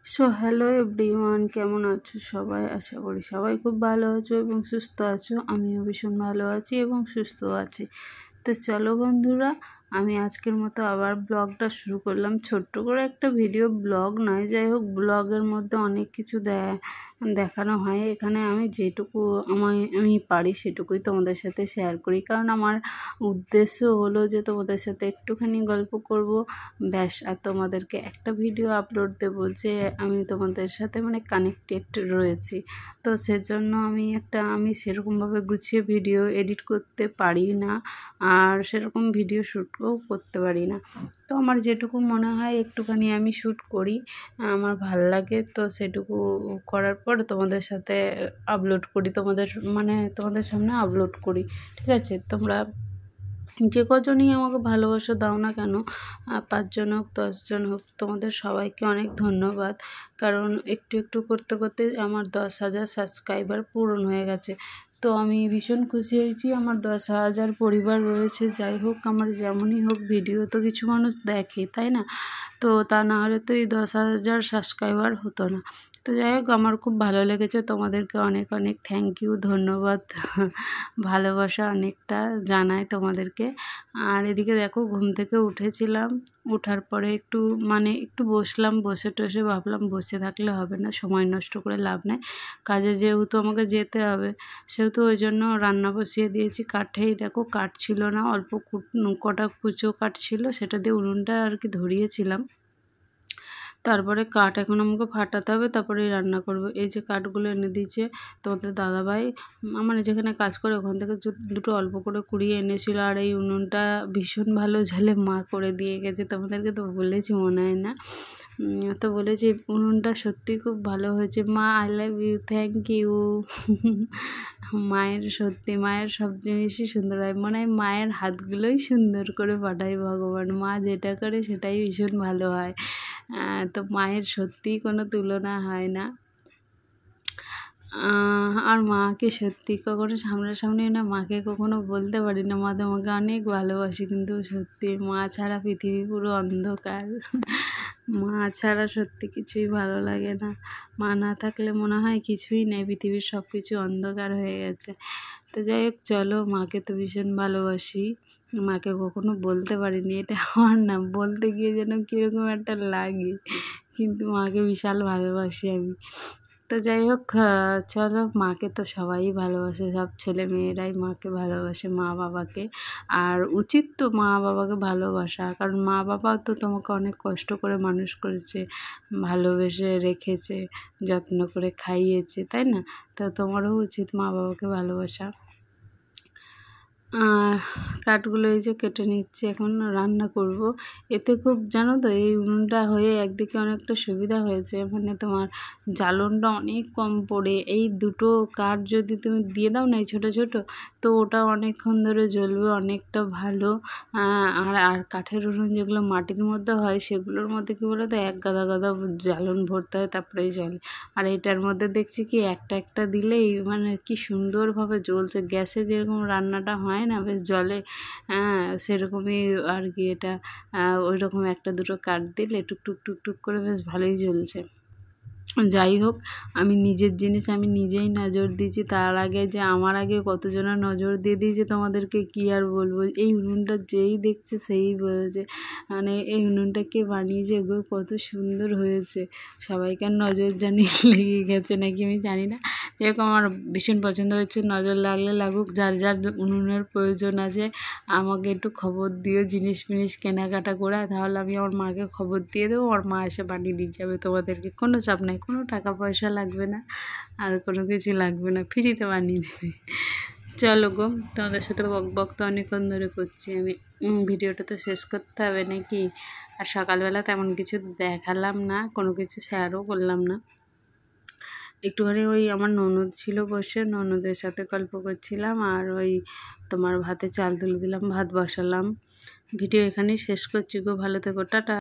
So hello everyone, কেমন আছো সবাই? আশা করি সবাই খুব ভালো আছো এবং সুস্থ আছো। আমিও ভীষণ ভালো আছি এবং সুস্থ আছি। তো চলো বন্ধুরা, আমি আজকের মতো আবার ব্লগটা শুরু করলাম। ছোট্ট করে একটা ভিডিও, ব্লগ নয়, যাই হোক, ব্লগের মধ্যে অনেক কিছু দেখানো হয়। এখানে আমি যেটুকু আমি পারি সেটুকুই তোমাদের সাথে শেয়ার করি, কারণ আমার উদ্দেশ্য হলো যে তোমাদের সাথে একটুখানি গল্প করব, ব্যাস। আর তোমাদেরকে একটা ভিডিও আপলোড দেবো যে আমি তোমাদের সাথে মানে কানেক্টেড রয়েছি। তো সেজন্য আমি সেরকমভাবে গুছিয়ে ভিডিও এডিট করতে পারি না, আর সেরকম ভিডিও শ্যুটও করতে পারি না। তো আমার যেটুকু মনে হয় একটুখানি আমি শ্যুট করি, আমার ভাল লাগে, তো সেটুকু করার পর তোমাদের সাথে আপলোড করি, তোমাদের সামনে আপলোড করি। ঠিক আছে, তোমরা যে কজনই আমাকে ভালোবাসা দাও না কেন, 5 জন হোক 10 জন হোক, তোমাদের সবাইকে অনেক ধন্যবাদ। কারণ একটু একটু করতে করতে আমার 10,000 সাবস্ক্রাইবার পূরণ হয়ে গেছে। তো আমি ভীষণ খুশি হয়েছি, আমার 10,000 পরিবার রয়েছে। যাই হোক, আমার যেমনই হোক, ভিডিও তো কিছু মানুষ দেখে, তাই না? তো তা না হলে তো এই 10,000 সাবস্ক্রাইবার হতো না। তো যাই হোক, আমার খুব ভালো লেগেছে। তোমাদেরকে অনেক অনেক থ্যাংক ইউ, ধন্যবাদ, ভালোবাসা অনেকটা জানাই তোমাদেরকে। আর এদিকে দেখো, ঘুম থেকে উঠেছিলাম, ওঠার পরে একটু বসলাম, বসে টসে ভাবলাম বসে থাকলে হবে না, সময় নষ্ট করে লাভ নেই, কাজে যেহেতু আমাকে যেতে হবে, সেহেতু ওই জন্য রান্না বসিয়ে দিয়েছি। কাঠেই দেখো, কাঠ ছিল না, অল্প কটা কুচো কাঠ ছিল, সেটা দিয়ে উনুনটা আর কি ধরিয়েছিলাম। তারপরে কাঠ এখন আমাকে ফাটাতে হবে, তারপরে রান্না করব। এই যে কাঠগুলো এনে দিয়েছে তোমাদের দাদাভাই, মানে যেখানে কাজ করে ওখান থেকে দুটো অল্প করে কুড়িয়ে এনেছিল। আর এই উনুনটা ভীষণ ভালো ঝালে মা করে দিয়ে গেছে, তোমাদেরকে তো বলেছি মনে হয় না। তো বলেছি উনুনটা সত্যি খুব ভালো হয়েছে। মা, I love you, thank you. মায়ের সব জিনিসই সুন্দর হয়, মনে হয় মায়ের হাতগুলোই সুন্দর করে পাঠায় ভগবান। মা যেটা করে সেটাই ভীষণ ভালো হয়। তো মায়ের সত্যিই কোনো তুলনা হয় না। আর মাকে সত্যি কখনো সামনাসামনি না মাকে কখনো বলতে পারি না, মা তোমাকে অনেক ভালোবাসি, কিন্তু সত্যি মা ছাড়া পৃথিবী পুরো অন্ধকার। মা ছাড়া সত্যি কিছুই ভালো লাগে না। মা না থাকলে মনে হয় কিছুই নেই, পৃথিবীর সব কিছু অন্ধকার হয়ে গেছে। তো যাই হোক, চলো, মাকে তো ভীষণ ভালোবাসি, মাকে কখনো বলতে পারিনি, এটা আমার না, বলতে গিয়ে যেন কীরকম একটা লাগে, কিন্তু মাকে বিশাল ভালোবাসি আমি। তো যাই হোক, চলো, মাকে তো সবাই ভালোবাসে, সব ছেলে মেয়েরাই মাকে ভালোবাসে, মা বাবাকে। আর উচিত তো মা বাবাকে ভালোবাসা, কারণ মা বাবাও তো তোমাকে অনেক কষ্ট করে মানুষ করেছে, ভালোবেসে রেখেছে, যত্ন করে খাইয়েছে, তাই না? তো তোমারও উচিত মা বাবাকে ভালোবাসা। কাঠগুলো এই যে কেটে নিচ্ছি, এখন রান্না করব। এতে খুব, জানো তো, এই উনুনটা হয়ে একদিকে অনেকটা সুবিধা হয়েছে, মানে তোমার জ্বালনটা অনেক কম পড়ে। এই দুটো কাঠ যদি তুমি দিয়ে দাও না, এই ছোটো ছোটো, তো ওটা অনেকক্ষণ ধরে জ্বলবে, অনেকটা ভালো। আর কাঠের উনুন যেগুলো মাটির মধ্যে হয়, সেগুলোর মধ্যে কী বলো তো, এক গাদা গাদা জ্বালন ভরতে হয়, তারপরেই জ্বলে। আর এটার মধ্যে দেখছি কি একটা একটা দিলেই মানে কি সুন্দরভাবে জ্বলছে। গ্যাসে যেরকম রান্নাটা হয় না, বেশ জ্বলে, সেরকমই আর কি এটা। ওই রকম একটা দুটো কাঠ দিলে টুকটুক টুকটুক করে বেশ ভালোই জ্বলছে। যাই হোক, আমি নিজের জিনিস আমি নিজেই নজর দিয়েছি, তার আগে যে আমার আগে কতজনা নজর দিয়ে দিয়েছে তোমাদেরকে কী আর বলবো। এই উনুনটা যেই দেখছে সেই বলেছে, মানে এই উনুনটা কে বানিয়েছে গো, কত সুন্দর হয়েছে। সবাইকার নজর জানি লেগে গেছে নাকি আমি জানি না, যেরকম আমার ভীষণ পছন্দ হয়েছে। নজর লাগলে লাগুক, যার যার উনুনের প্রয়োজন আছে আমাকে একটু খবর দিও, জিনিস ফিনিস কেনাকাটা করে, তাহলে আমি আমার মাকে খবর দিয়ে দেবো, আমার মা এসে বানিয়ে দিয়ে যাবে। তোমাদেরকে কোনো চাপ নাই, কোনো টাকা পয়সা লাগবে না, আর কোনো কিছু লাগবে না, ফ্রিতে বানিয়ে দেবে। চলো গো, তোমাদের সাথে বক তো অনেকক্ষণ ধরে করছি আমি, ভিডিওটা তো শেষ করতে হবে নাকি। আর সকালবেলা তেমন কিছু দেখালাম না, কোনো কিছু শেয়ারও করলাম না। একটুখানি ওই আমার ননদ ছিল বসে, ননদের সাথে গল্প করছিলাম, আর ওই তোমার ভাতে চাল তুলে দিলাম, ভাত বসালাম। ভিডিও এখানেই শেষ করছি গো, ভালো থেকো, টাটা।